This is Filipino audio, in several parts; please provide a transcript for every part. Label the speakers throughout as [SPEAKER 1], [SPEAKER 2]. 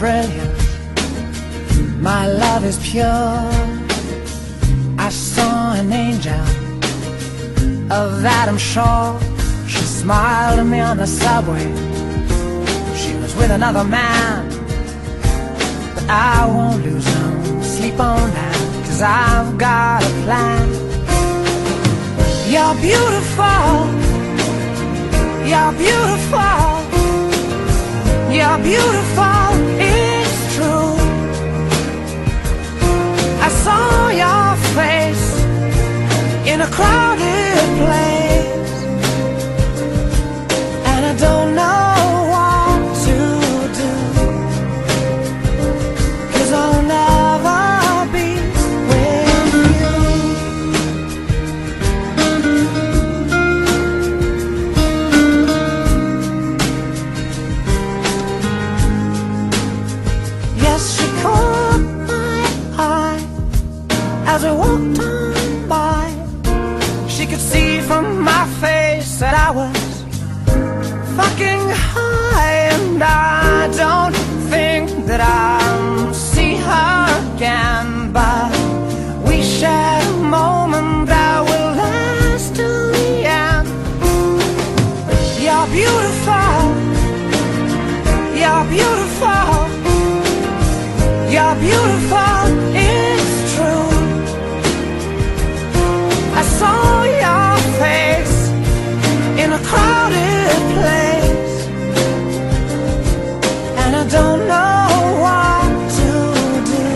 [SPEAKER 1] brilliant, my love is pure. I saw an angel, of that I'm sure. She smiled at me on the subway. She was with another man, but I won't lose no sleep on that, 'cause I've got a plan. You're beautiful, you're beautiful, you're beautiful, it's true. I saw your face in a crowded place, and I don't know what to do, 'cause I'll never be with you. Yes, she caught my eye as we walked on by. She could see from my face that I was fucking high, and I don't think that I'll see her again, but we shared a moment that will last till the end. You're beautiful, you're beautiful, you're beautiful, it's true. I saw your face in a crowded place, and I don't know what to do,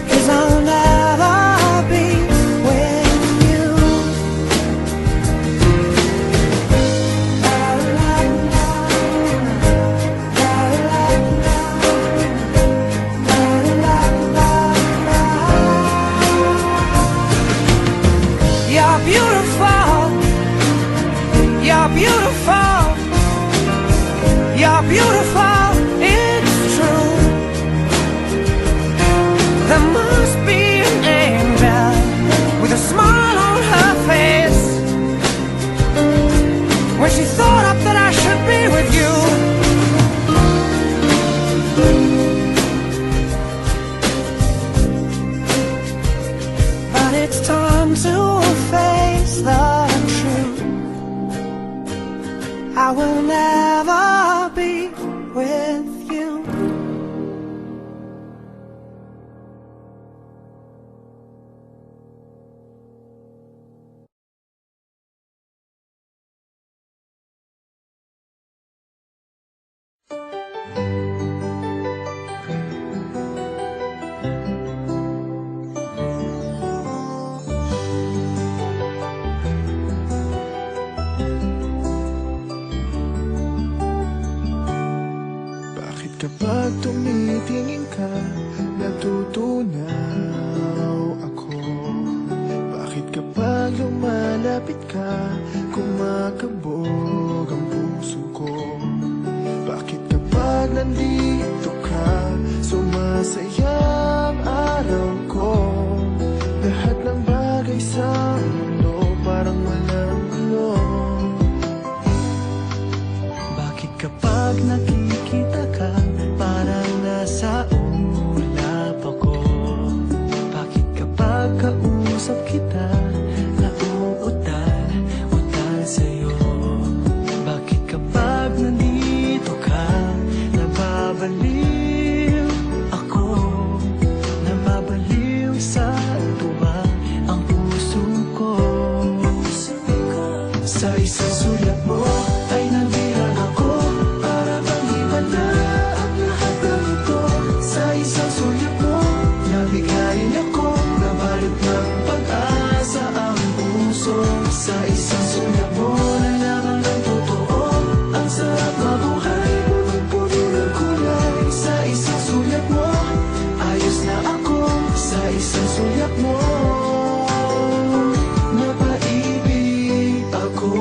[SPEAKER 1] 'cause I'll never be with you. You're beautiful, you're beautiful, you're beautiful, it's true. There must be an angel with a smile on her face when she thought up that I should be with you. But it's time to face the truth. I will never be with you.
[SPEAKER 2] Kapag tumitingin ka, natutunaw ako. Bakit kapag lumalapit ka, kumakabog ang puso ko? Bakit kapag nandito ka, sumasaya ang araw ko? Lahat ng bagay sa mundo parang walang gulo. Bakit kapag nakikita ka, parang nasa ulap ako? Bakit kapag kausap kita, nauutal sa'yo? Bakit kapag nandito ka, nababaliw ako? Nababaliw sa tuwa ang puso ko. Sa isang sulat mo ay nabilang ako, para bang iba na ang lahat ng ito. Sa isang sulat mo, nabigayin ako, nabalot ng pag-asa ang puso. Sa isang sulat mo, nalaman ng totoo, ang sarap mabuhay, punong-puno ng kulay. Sa isang sulat mo, ayos na ako. Sa isang sulat mo, napaibig ako.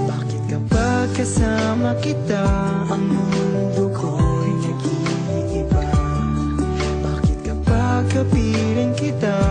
[SPEAKER 2] Bakit kapag kasama kita, ang mundo ko'y nag-iiba? Bakit kapag kapiling kita,